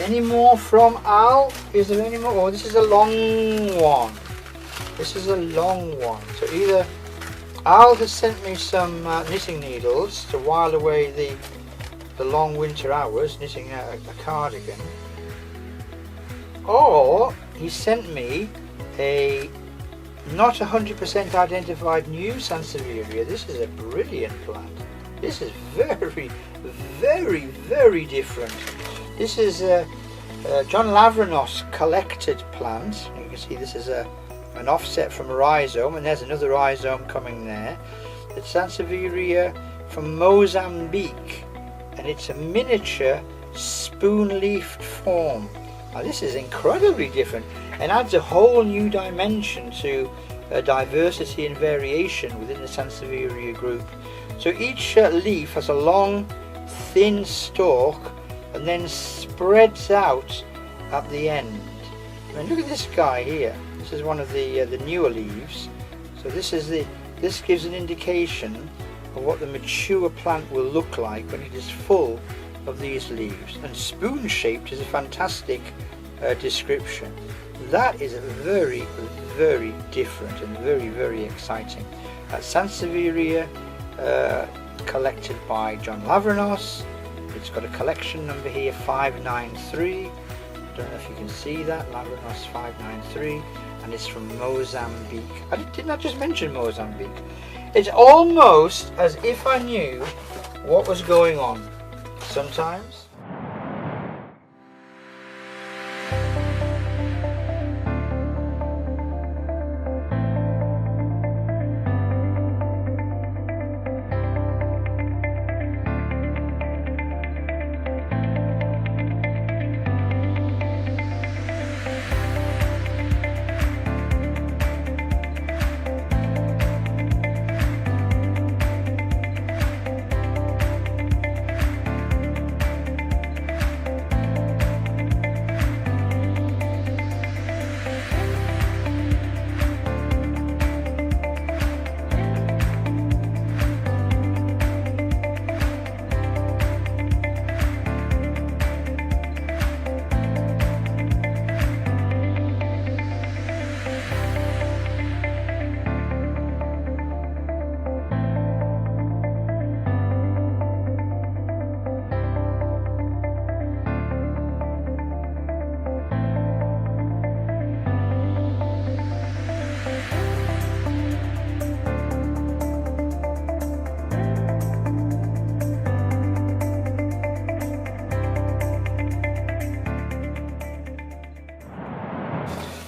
Any more from Al? Is there any more? Oh, this is a long one. This is a long one. So either Al has sent me some knitting needles to while away the long winter hours knitting a cardigan, or he sent me a not 100% identified new Sansevieria. This is a brilliant plant. This is very, very, very different. This is John Lavranos collected plant. You can see this is an offset from a rhizome, and there's another rhizome coming there. It's Sansevieria from Mozambique, and it's a miniature spoon-leafed form. Now this is incredibly different and adds a whole new dimension to diversity and variation within the Sansevieria group. So each leaf has a long, thin stalk and then spreads out at the end. I mean, look at this guy here. This is one of the newer leaves. So this gives an indication of what the mature plant will look like when it is full of these leaves. And spoon-shaped is a fantastic description. That is very, very different and very, very exciting. Sansevieria collected by John Lavranos. It's got a collection number here, 593. Don't know if you can see that, Lavranos 593, and it's from Mozambique. Didn't I just mention Mozambique? It's almost as if I knew what was going on. Sometimes.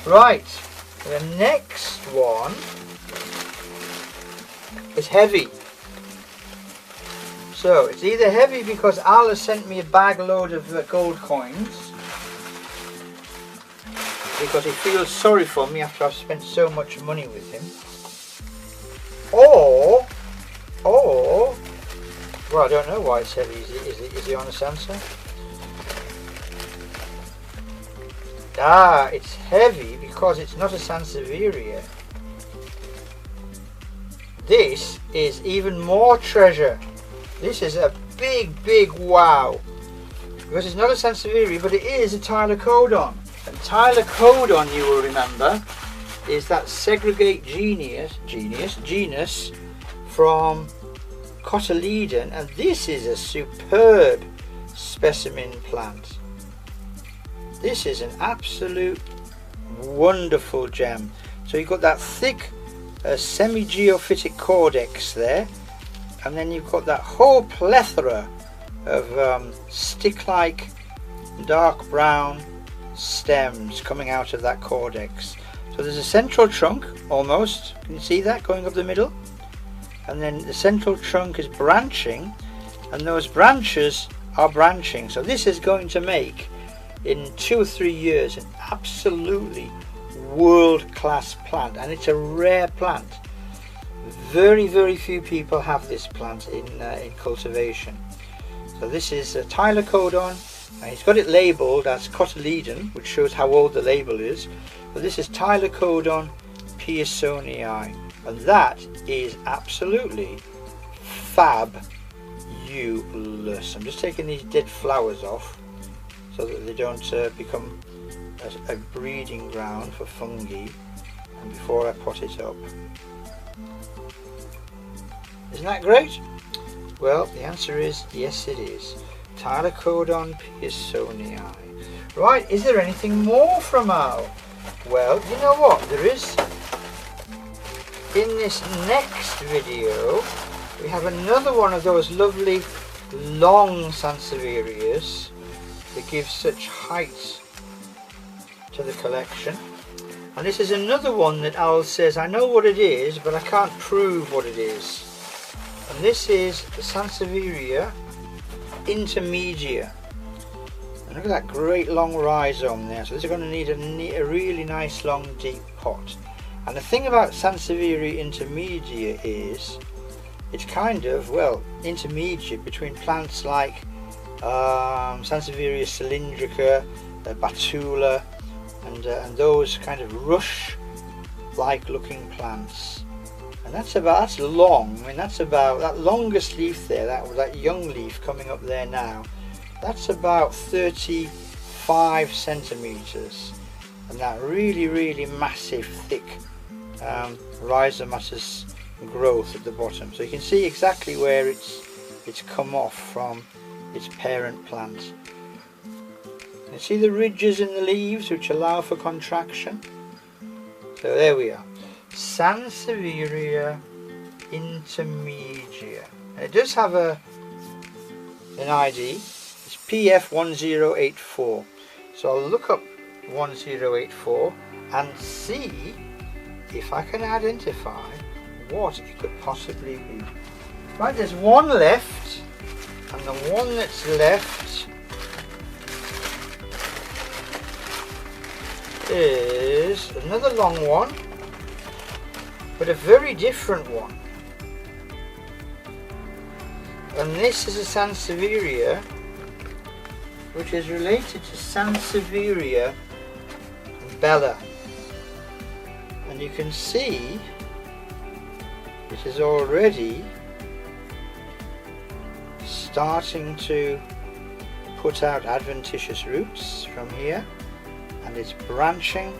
Right, the next one is heavy. So it's either heavy because Al has sent me a bag load of gold coins, because he feels sorry for me after I've spent so much money with him, or well, I don't know why it's heavy. Is he honest answer? It's heavy because it's not a Sansevieria. This is even more treasure. This is a big wow. Because it's not a Sansevieria, but it is a Tylocodon. And Tylocodon, you will remember, is that segregate genus from Cotyledon, and this is a superb specimen plant. This is an absolute wonderful gem. So you've got that thick semi-geophytic cordex there, and then you've got that whole plethora of stick-like dark brown stems coming out of that cordex. So there's a central trunk, almost, can you see that going up the middle? And then the central trunk is branching, and those branches are branching. So this is going to make, in 2 or 3 years, an absolutely world-class plant, and it's a rare plant. Very few people have this plant in cultivation. So this is a Tylocodon, and he's got it labelled as Cotyledon, which shows how old the label is. But this is Tylocodon pearsonii, and that is absolutely fabulous. I'm just taking these dead flowers off so that they don't become a breeding ground for fungi, and before I pot it up. Isn't that great? Well, the answer is yes, it is. Tylocodon pearsonii. Right, is there anything more from Al? Well, you know what, there is. In this next video, we have another one of those lovely long Sansevierias that give such height to the collection. And this is another one that Al says, I know what it is, but I can't prove what it is. And this is the Sansevieria intermedia. And look at that great long rhizome there. So this is going to need a really nice long deep pot. And the thing about Sansevieria intermedia is it's kind of, well, intermediate between plants like Sansevieria cylindrica, Batula, and those kind of rush-like looking plants. And that's long. I mean, that's about, that longest leaf there, that young leaf coming up there now, that's about 35 centimeters, and that really massive thick rhizomatous growth at the bottom. So you can see exactly where it's come off from its parent plant. You see the ridges in the leaves which allow for contraction. So there we are, Sansevieria intermedia. And it does have an ID. It's PF1084. So I'll look up 1084 and see if I can identify what it could possibly be. Right, there's one left, and the one that's left is another long one, but a very different one. And this is a Sansevieria which is related to Sansevieria bella. And you can see it is already starting to put out adventitious roots from here, and it's branching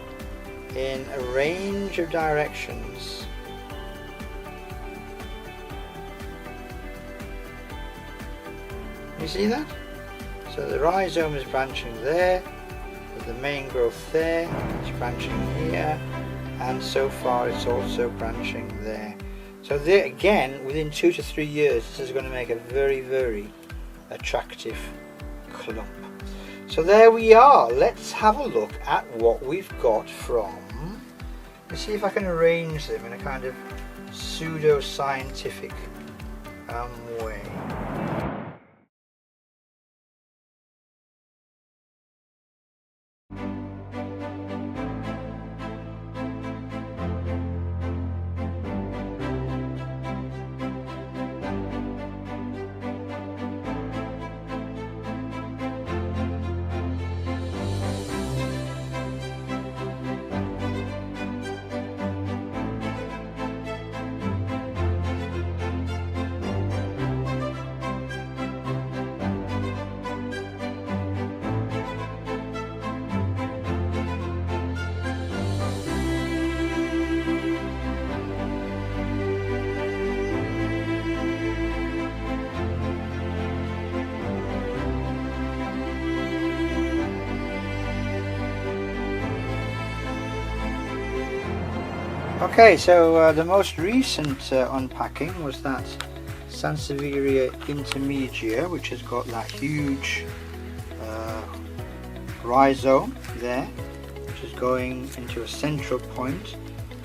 in a range of directions. You see that? So the rhizome is branching there, the main growth there, it's branching here, and so far it's also branching there. So there again, within 2 to 3 years, this is going to make a very attractive clump. So there we are. Let's have a look at what we've got from. Let's see if I can arrange them in a kind of pseudo-scientific way. Okay, so the most recent unpacking was that Sansevieria intermedia, which has got that huge rhizome there, which is going into a central point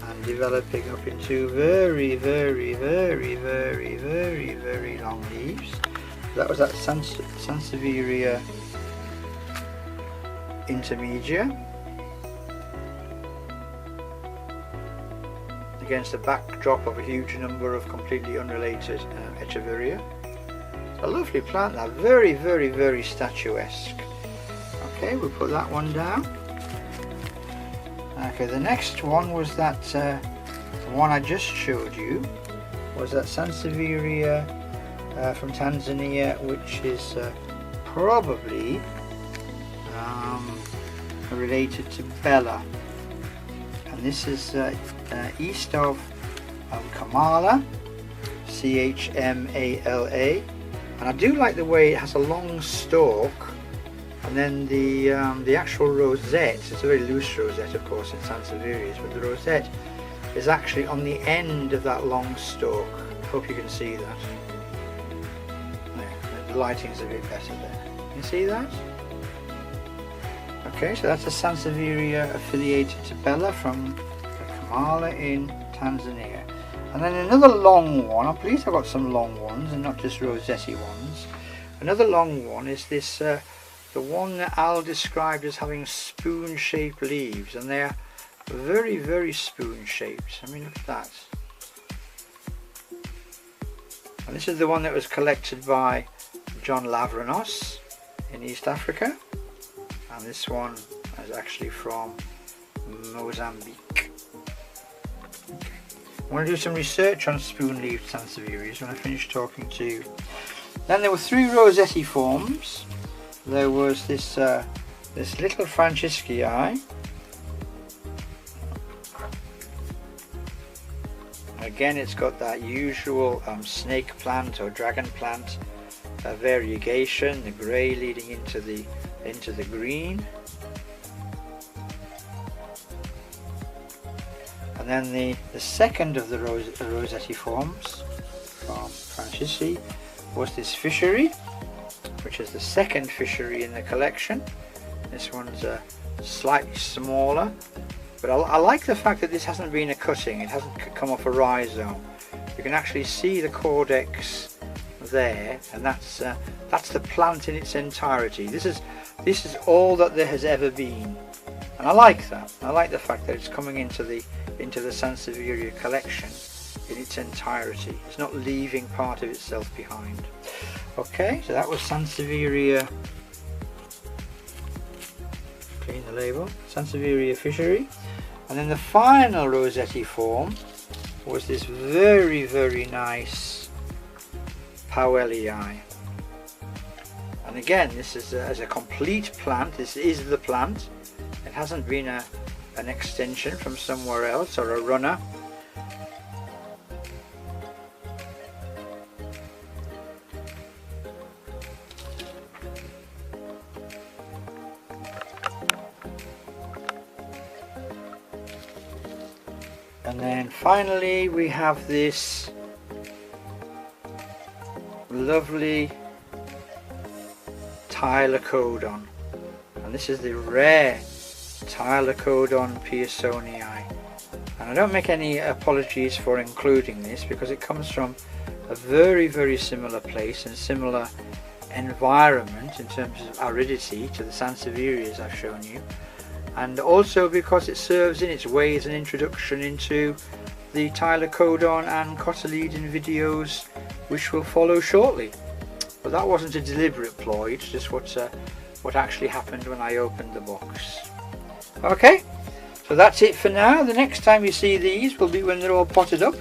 and developing up into very long leaves. That was that Sansevieria intermedia, against the backdrop of a huge number of completely unrelated Echeveria. A lovely plant, that very statuesque. Okay, we'll put that one down. Okay, the next one was that the one I just showed you, was that Sansevieria from Tanzania, which is probably related to Bella, and this is east of Chamala, Chmala, and I do like the way it has a long stalk, and then the actual rosette, it's a very loose rosette of course in Sansevierias, but the rosette is actually on the end of that long stalk. Hope you can see that. There, the lighting's a bit better there. You see that? Okay, so that's a Sansevieria affiliated to Bella from Chamala in Tanzania. And then another long one, I'm pleased I've got some long ones and not just rosetti ones. Another long one is this, the one that Al described as having spoon-shaped leaves, and they're very, very spoon-shaped. I mean, look at that. And this is the one that was collected by John Lavranos in East Africa, and this one is actually from Mozambique. I'm going to do some research on spoon-leaved Sansevierias when I finish talking to you. Then there were 3 rosette forms. There was this this little Franciscii. Again, it's got that usual snake plant or dragon plant variegation, the grey leading into the green. And then the second of the rosette forms from Francisci was this fishery, which is the second fishery in the collection. This one's slightly smaller, but I like the fact that this hasn't been a cutting, it hasn't come off a rhizome. You can actually see the caudex there, and that's the plant in its entirety. This is all that there has ever been, and I like that. I like the fact that it's coming into the Sansevieria collection in its entirety. It's not leaving part of itself behind. Okay, so that was Sansevieria. Clean the label. Sansevieria fishery, and then the final rosette form was this very, very nice Powellii. And again, this is as a complete plant. This is the plant. It hasn't been an extension from somewhere else or a runner. And then finally we have this lovely Tylocodon, and this is the rare Tylocodon pearsonii, and I don't make any apologies for including this because it comes from a very, very similar place and similar environment in terms of aridity to the Sansevierias I've shown you, and also because it serves in its way as an introduction into the Tylocodon and cotyledon videos which will follow shortly. But that wasn't a deliberate ploy, it's just what actually happened when I opened the box. Okay, so that's it for now. The next time you see these will be when they're all potted up,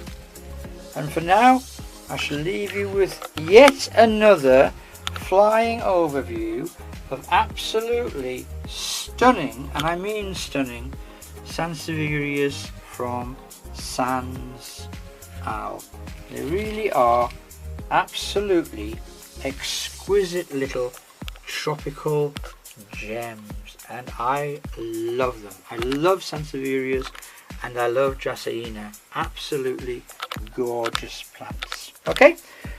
and for now I shall leave you with yet another flying overview of absolutely stunning, and I mean stunning, Sansevierias from Sans Al. They really are absolutely exquisite little tropical gems, and I love them. I love Sansevierias and I love Dracæna. Absolutely gorgeous plants. Okay,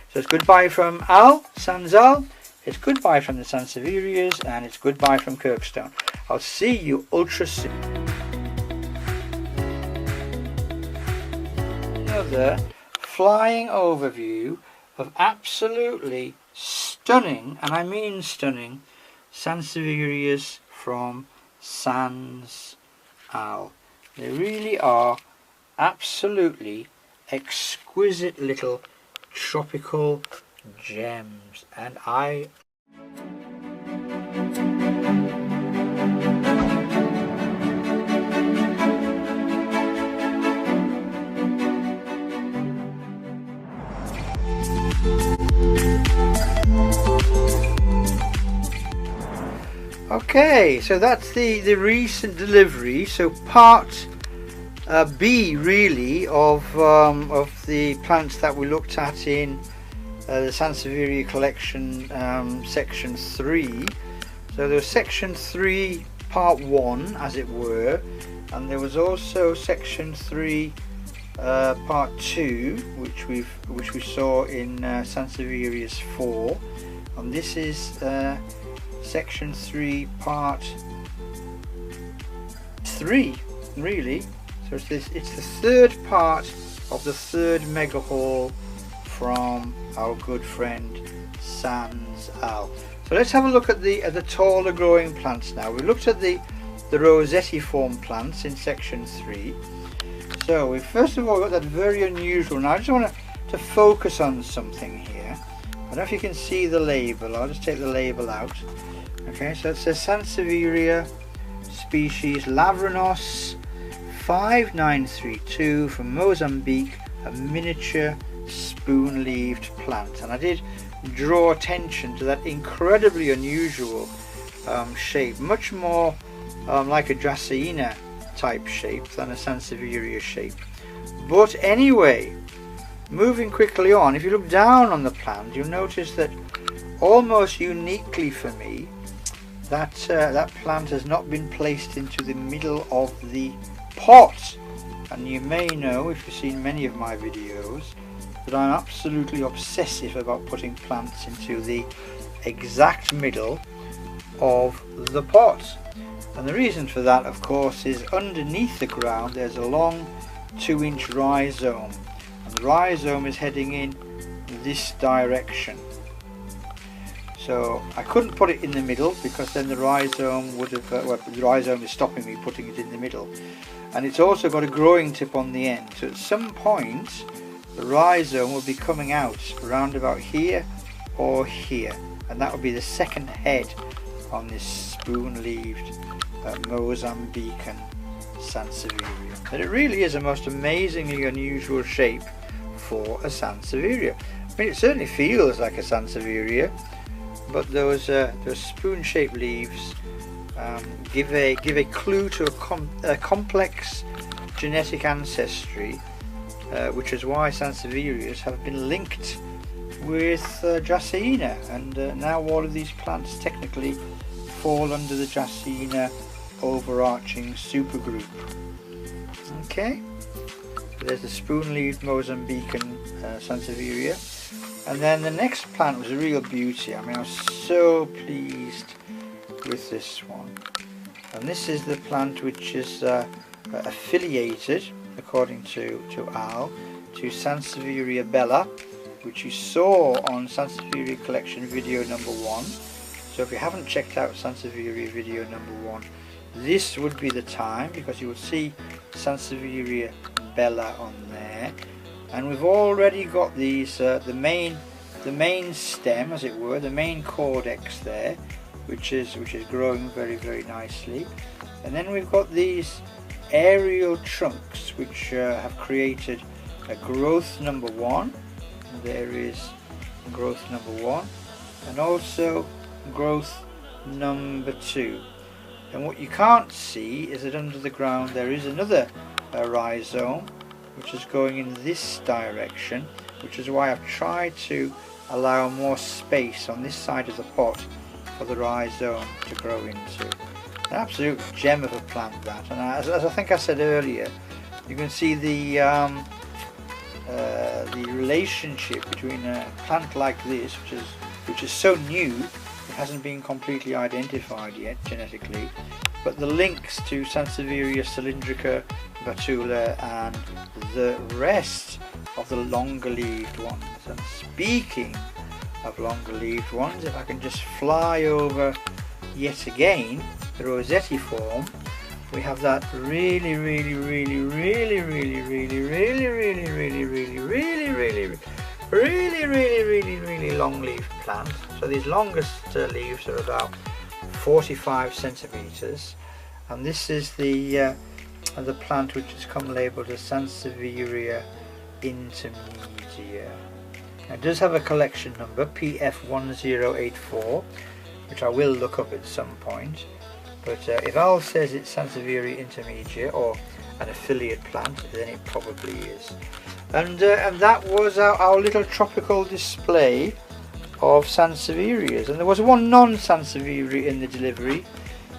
so it's goodbye from Al, Sans Al. It's goodbye from the Sansevierias, and it's goodbye from Kirkstone. I'll see you ultra soon. Another flying overview of absolutely stunning, and I mean stunning, Sansevierias from Sans Al. They really are absolutely exquisite little tropical gems, and I Okay, so that's the recent delivery. So part B really of the plants that we looked at in the Sansevieria collection, section 3. So there was section 3 part 1 as it were, and there was also section 3 part 2 which we saw in Sansevierias 4, and this is section 3 part 3 really. So it's the third part of the third mega haul from our good friend Sans Al. So let's have a look at the taller growing plants now. We looked at the Rossettiform plants in section 3. So we first of all got that very unusual. Now I just want to focus on something here. I don't know if you can see the label. I'll just take the label out. Okay, so it says Sansevieria species Lavranos 5932 from Mozambique, a miniature spoon-leaved plant. And I did draw attention to that incredibly unusual shape, much more like a Dracaena type shape than a Sansevieria shape. But anyway, moving quickly on, if you look down on the plant, you'll notice that almost uniquely for me, that plant has not been placed into the middle of the pot. And you may know, if you've seen many of my videos, that I'm absolutely obsessive about putting plants into the exact middle of the pot. And the reason for that, of course, is underneath the ground there's a long 2-inch rhizome, and the rhizome is heading in this direction. So I couldn't put it in the middle because then the rhizome would have, well, the rhizome is stopping me putting it in the middle, and it's also got a growing tip on the end. So at some point the rhizome will be coming out around about here or here, and that will be the second head on this spoon-leaved Mozambican Sansevieria. But it really is a most amazingly unusual shape for a Sansevieria. I mean, it certainly feels like a Sansevieria, but those spoon-shaped leaves give a clue to a complex genetic ancestry, which is why Sansevierias have been linked with Dracaena, and now all of these plants technically fall under the Dracaena overarching supergroup. Okay, so there's the spoon-leaved Mozambican Sansevieria. And then the next plant was a real beauty. I mean, I was so pleased with this one. And this is the plant which is affiliated, according to Al, to Sansevieria bella, which you saw on Sansevieria collection video number 1. So if you haven't checked out Sansevieria video number 1, this would be the time, because you will see Sansevieria bella on there. And we've already got these, the main stem, as it were, the main caudex there, which is growing very, very nicely. And then we've got these aerial trunks which have created a growth number 1. There is growth number 1, and also growth number 2. And what you can't see is that under the ground there is another rhizome which is going in this direction, which is why I've tried to allow more space on this side of the pot for the rhizome to grow into. An absolute gem of a plant, that. And as I think I said earlier, you can see the relationship between a plant like this, which is so new, it hasn't been completely identified yet genetically, but the links to Sansevieria cylindrica, Batula, and the rest of the longer leaved ones. And speaking of longer leaved ones, if I can just fly over yet again the Rossettiform, we have that really long leaf plant. So these longest leaves are about 45 centimeters, and this is the plant which has come labelled as Sansevieria intermedia. It does have a collection number, PF1084. which I will look up at some point. But if Al says it's Sansevieria intermedia or an affiliate plant, then it probably is. And that was our little tropical display of Sansevierias. And there was one non-Sansevieria in the delivery,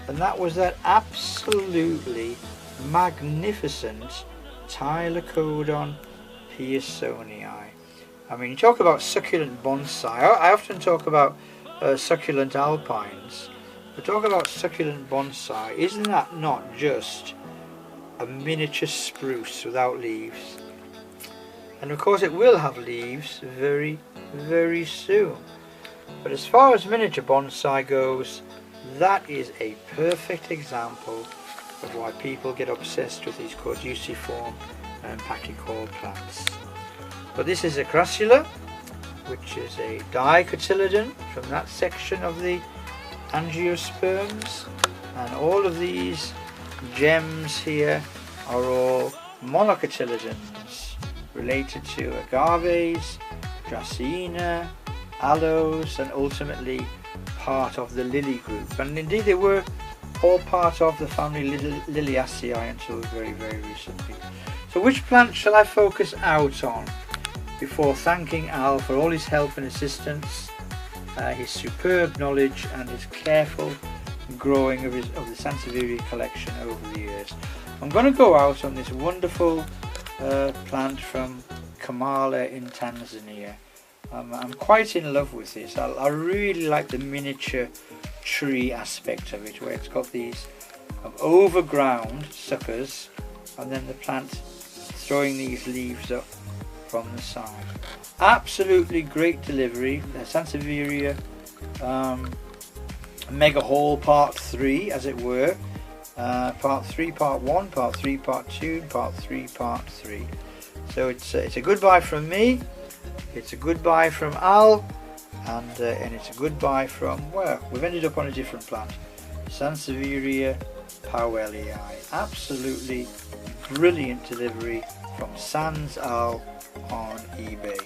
and that was that absolutely magnificent Tylocodon pearsonii. I mean, you talk about succulent bonsai. I often talk about succulent alpines, but talk about succulent bonsai. Isn't that not just a miniature spruce without leaves? And of course it will have leaves very, very soon. But as far as miniature bonsai goes, that is a perfect example of why people get obsessed with these caduciform and pachycole plants. But this is a crassula, which is a dicotyledon from that section of the angiosperms, and all of these gems here are all monocotyledons related to agaves, dracaena, aloes, and ultimately part of the lily group. And indeed they were all part of the family Liliaceae until very, very recently. So which plant shall I focus out on before thanking Al for all his help and assistance, his superb knowledge and his careful growing of the Sansevieria collection over the years? I'm going to go out on this wonderful plant from Kamala in Tanzania. I'm quite in love with this. I really like the miniature tree aspect of it, where it's got these overground suckers and then the plant throwing these leaves up from the side. Absolutely great delivery. Sansevieria Mega Haul Part 3, as it were. Part 3, Part 1, Part 3, Part 2, Part 3, Part 3. So it's a goodbye from me, it's a goodbye from Al, and it's a goodbye from, well, we've ended up on a different plant, Sansevieria powellii. Absolutely brilliant delivery from Sans Al on eBay.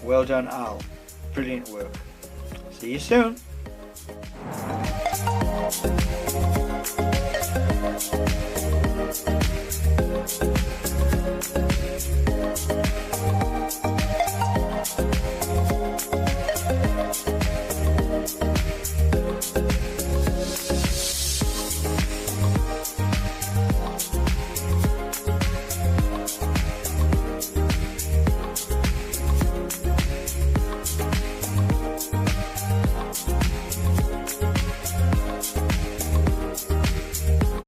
Well done, Al. Brilliant work. See you soon.